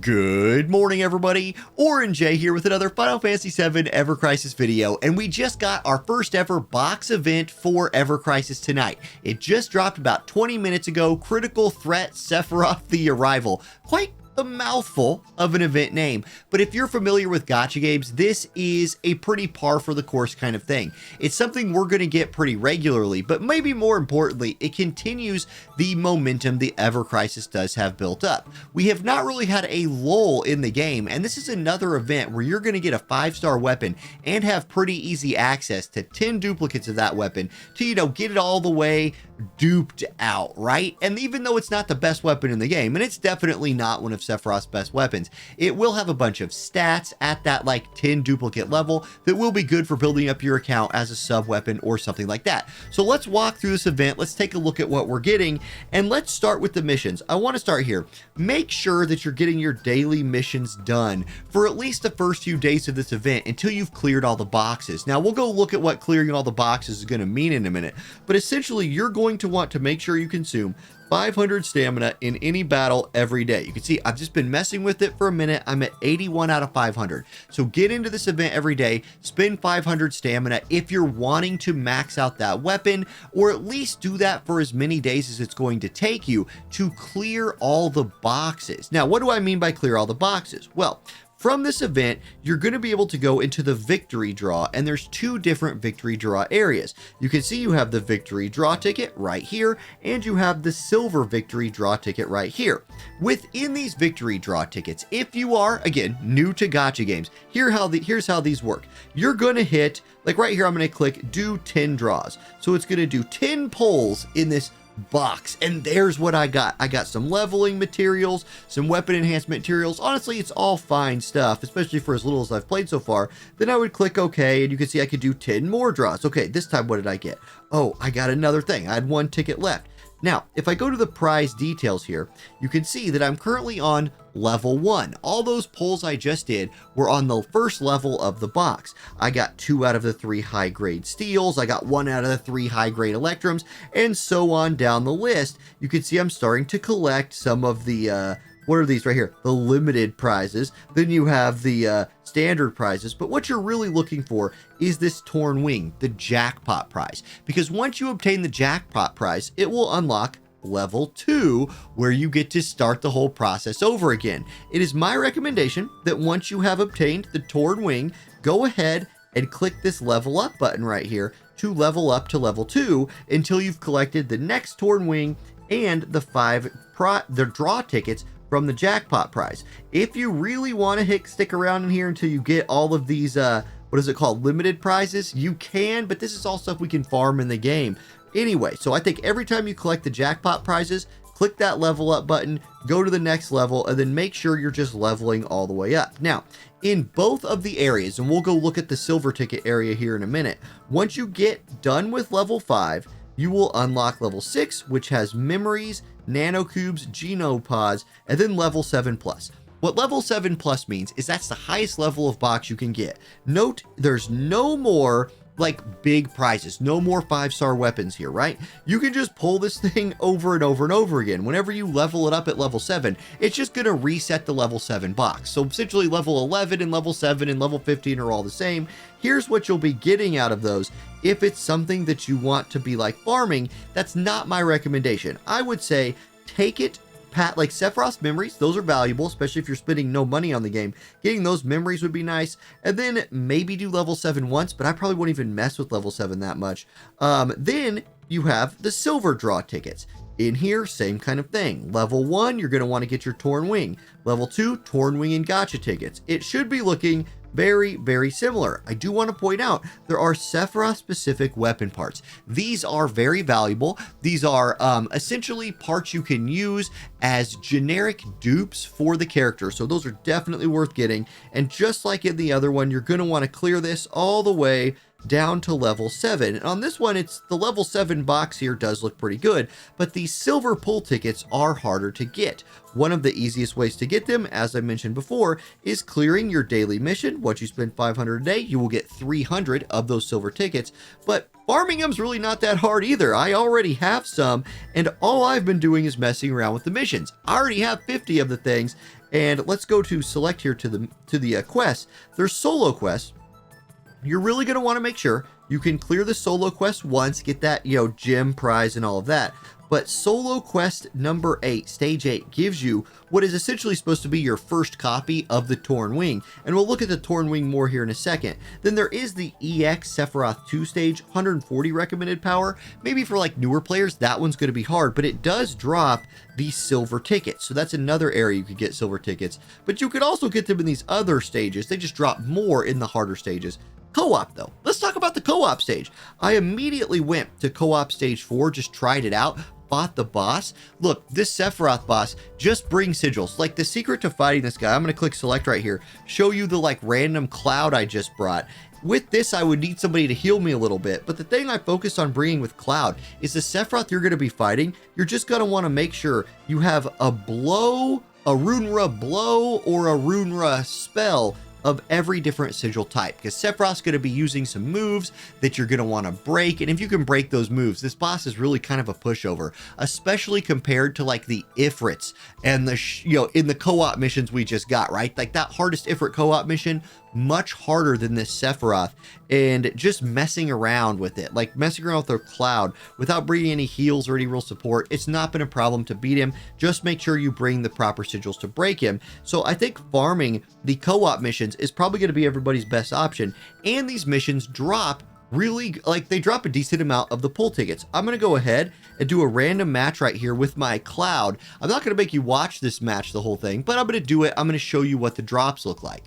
Good morning, everybody. Auronnj here with another Final Fantasy VII evercrisis video, and we just got our first ever box event for evercrisis tonight. It just dropped about 20 minutes ago. Critical Threat Sephiroth the Arrival. Quite a mouthful of an event name, but if you're familiar with gacha games, this is a pretty par for the course kind of thing. It's something we're going to get pretty regularly, but maybe more importantly, it continues the momentum the evercrisis does have built up. We have not really had a lull in the game, and this is another event where you're going to get a 5-star weapon and have pretty easy access to 10 duplicates of that weapon to, get it all the way duped out, right? And even though it's not the best weapon in the game, and it's definitely not one of Sephiroth's best weapons, it will have a bunch of stats at that like 10 duplicate level that will be good for building up your account as a sub weapon or something like that. So let's walk through this event. Let's take a look at what we're getting, and let's start with the missions. I want to start here. Make sure that you're getting your daily missions done for at least the first few days of this event until you've cleared all the boxes. Now we'll go look at what clearing all the boxes is going to mean in a minute, but essentially you're going to want to make sure you consume 500 stamina in any battle every day. You can see I've just been messing with it for a minute. I'm at 81 out of 500. So get into this event every day, spend 500 stamina if you're wanting to max out that weapon, or at least do that for as many days as it's going to take you to clear all the boxes. Now, what do I mean by clear all the boxes? Well, from this event, you're going to be able to go into the victory draw, and there's two different victory draw areas. You can see you have the victory draw ticket right here, and you have the silver victory draw ticket right here. Within these victory draw tickets, if you are, again, new to gacha games, here's how these work. You're going to hit, like right here, I'm going to click do 10 draws. So it's going to do 10 pulls in this box, and there's what I got. I got some leveling materials, some weapon enhancement materials. Honestly, it's all fine stuff, especially for as little as I've played so far. Then I would click OK, and you can see I could do 10 more draws. Okay, this time what did I get? Oh, I got another thing. I had one ticket left. Now, if I go to the prize details here, you can see that I'm currently on level 1. All those pulls I just did were on the first level of the box. I got 2 out of the 3 high-grade steels, I got 1 out of the 3 high-grade electrums, and so on down the list. You can see I'm starting to collect some of the, what are these right here? The limited prizes. Then you have the standard prizes, but what you're really looking for is this torn wing, the jackpot prize, because once you obtain the jackpot prize, it will unlock level 2, where you get to start the whole process over again. It is my recommendation that once you have obtained the torn wing, go ahead and click this level up button right here to level up to level 2 until you've collected the next torn wing and the 5 draw tickets from the jackpot prize. If you really want to stick around in here until you get all of these, what is it called, limited prizes, you can, but this is all stuff we can farm in the game. Anyway, so I think every time you collect the jackpot prizes, click that level up button, go to the next level, and then make sure you're just leveling all the way up. Now, in both of the areas, and we'll go look at the silver ticket area here in a minute, once you get done with level 5, you will unlock level 6, which has memories, nanocubes, genopods, and then level 7 plus. What level 7 plus means is that's the highest level of box you can get. Note, there's no more like big prizes, no more 5-star weapons here, right? You can just pull this thing over and over and over again. Whenever you level it up at level 7, it's just going to reset the level 7 box. So essentially level 11 and level 7 and level 15 are all the same. Here's what you'll be getting out of those. If it's something that you want to be like farming, that's not my recommendation. I would say take it, like Sephiroth's memories, those are valuable, especially if you're spending no money on the game. Getting those memories would be nice, and then maybe do level 7 once, but I probably wouldn't even mess with level 7 that much. Then you have the silver draw tickets. In here, same kind of thing. Level 1, you're going to want to get your torn wing. Level 2, torn wing and gacha tickets. It should be looking very, very similar. I do want to point out there are Sephiroth specific weapon parts. These are very valuable. These are essentially parts you can use as generic dupes for the character. So those are definitely worth getting. And just like in the other one, you're going to want to clear this all the way down to level 7. And on this one, it's the level 7 box here does look pretty good, but these silver pull tickets are harder to get. One of the easiest ways to get them, as I mentioned before, is clearing your daily mission. Once you spend 500 a day, you will get 300 of those silver tickets, but farming them's really not that hard either. I already have some, and all I've been doing is messing around with the missions. I already have 50 of the things, And let's go to select here to the quest. There's solo quests. You're really going to want to make sure you can clear the solo quest once, get that, gem prize and all of that. But solo quest number 8, stage 8, gives you what is essentially supposed to be your first copy of the Torn Wing. And we'll look at the Torn Wing more here in a second. Then there is the EX Sephiroth 2 stage, 140 recommended power. Maybe for like newer players, that one's going to be hard, but it does drop the silver tickets. So that's another area you could get silver tickets. But you could also get them in these other stages. They just drop more in the harder stages. Co-op though. Let's talk about the co-op stage. I immediately went to co-op stage 4, just tried it out, fought the boss. Look, this Sephiroth boss just brings sigils. Like the secret to fighting this guy, I'm going to click select right here, show you the like random cloud I just brought. With this, I would need somebody to heal me a little bit, but the thing I focused on bringing with Cloud is the Sephiroth you're going to be fighting. You're just going to want to make sure you have a blow, a Runra blow, or a Runra spell of every different sigil type, because Sephiroth's going to be using some moves that you're going to want to break, and if you can break those moves, this boss is really kind of a pushover, especially compared to like the Ifrits and the in the co-op missions we just got, right? Like that hardest Ifrit co-op mission, much harder than this Sephiroth, and just messing around with it, like messing around with their Cloud without bringing any heals or any real support, it's not been a problem to beat him. Just make sure you bring the proper sigils to break him. So I think farming the co-op missions is probably going to be everybody's best option, and these missions drop really, like they drop a decent amount of the pull tickets. I'm going to go ahead and do a random match right here with my Cloud. I'm not going to make you watch this match the whole thing, but I'm going to do it. I'm going to show you what the drops look like.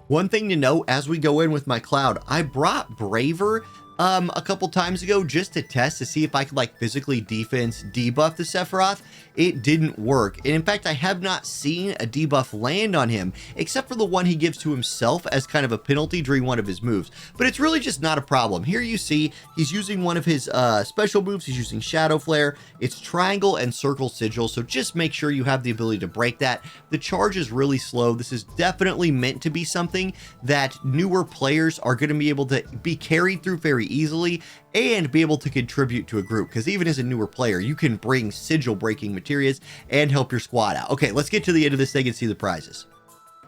One thing to note as we go in with my Cloud, I brought Braver a couple times ago just to test to see if I could like physically defense debuff the Sephiroth. It didn't work, and in fact I have not seen a debuff land on him except for the one he gives to himself as kind of a penalty during one of his moves, but it's really just not a problem. Here you see he's using one of his special moves. He's using Shadow Flare. It's triangle and circle sigil, so just make sure you have the ability to break that. The charge is really slow. This is definitely meant to be something that newer players are going to be able to be carried through very easily and be able to contribute to a group, because even as a newer player you can bring sigil breaking materials and help your squad out. Okay, let's get to the end of this thing and see the prizes.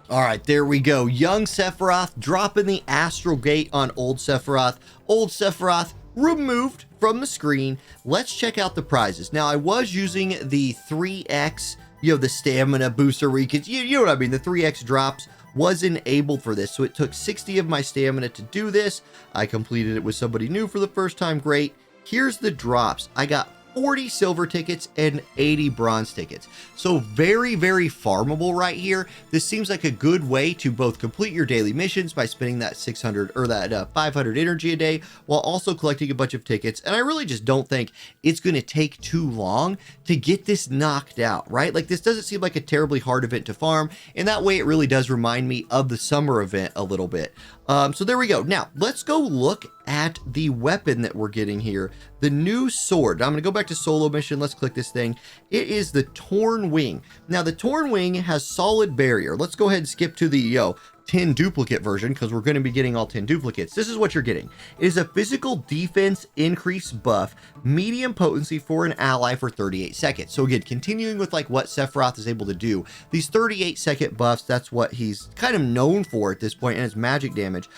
All right, there we go. Young Sephiroth dropping the Astral Gate on old Sephiroth. Old Sephiroth removed from the screen. Let's check out the prizes. Now I was using the 3x, the stamina booster where you can, you know what I mean, the 3x drops was enabled for this, so it took 60 of my stamina to do this. I completed it with somebody new for the first time. Great. Here's the drops. I got 40 silver tickets and 80 bronze tickets. So very, very farmable right here. This seems like a good way to both complete your daily missions by spending that 600 or that 500 energy a day while also collecting a bunch of tickets. And I really just don't think it's going to take too long to get this knocked out, right? Like this doesn't seem like a terribly hard event to farm. And that way it really does remind me of the summer event a little bit. So there we go. Now let's go look at the weapon that we're getting here. The new sword. Now, I'm going to go back to solo mission. Let's click this thing. It is the Torn Wing. Now the Torn Wing has solid barrier. Let's go ahead and skip to the 10 duplicate version, because we're going to be getting all 10 duplicates. This is what you're getting. It is a physical defense increase buff, medium potency for an ally for 38 seconds. So again, continuing with like what Sephiroth is able to do, these 38-second buffs, that's what he's kind of known for at this point, and it's magic damage.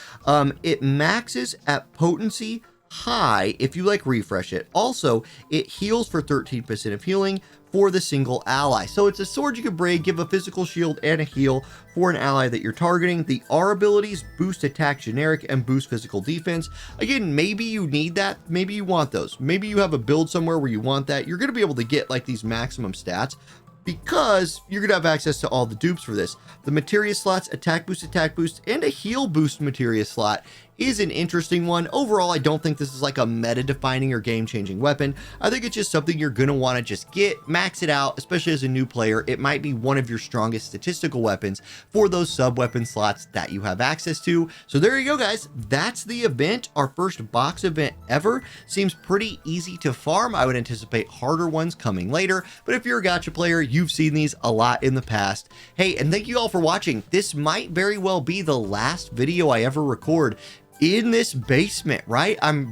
It maxes at potency high if you like refresh it. Also, it heals for 13% of healing for the single ally. So it's a sword you can bring, give a physical shield and a heal for an ally that you're targeting. The R abilities boost attack generic and boost physical defense. Again, maybe you need that. Maybe you want those. Maybe you have a build somewhere where you want that. You're going to be able to get like these maximum stats because you're going to have access to all the dupes for this. The materia slots, attack boost, and a heal boost materia slot is an interesting one. Overall, I don't think this is like a meta-defining or game-changing weapon. I think it's just something you're going to want to just get, max it out, especially as a new player. It might be one of your strongest statistical weapons for those sub-weapon slots that you have access to. So there you go, guys. That's the event. Our first box event ever. Seems pretty easy to farm. I would anticipate harder ones coming later, but if you're a gacha player, you've seen these a lot in the past. Hey, and thank you all for watching. This might very well be the last video I ever record in this basement, right? I'm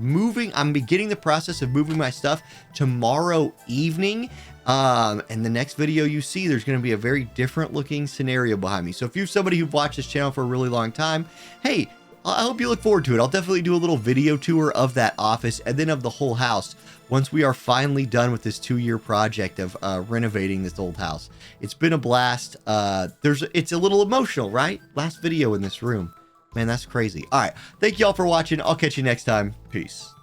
beginning the process of moving my stuff tomorrow evening. And the next video you see, there's going to be a very different looking scenario behind me. So if you're somebody who've watched this channel for a really long time, hey, I hope you look forward to it. I'll definitely do a little video tour of that office and then of the whole house once we are finally done with this 2-year project of renovating this old house. It's been a blast. It's a little emotional, right? Last video in this room. Man, that's crazy. All right. Thank you all for watching. I'll catch you next time. Peace.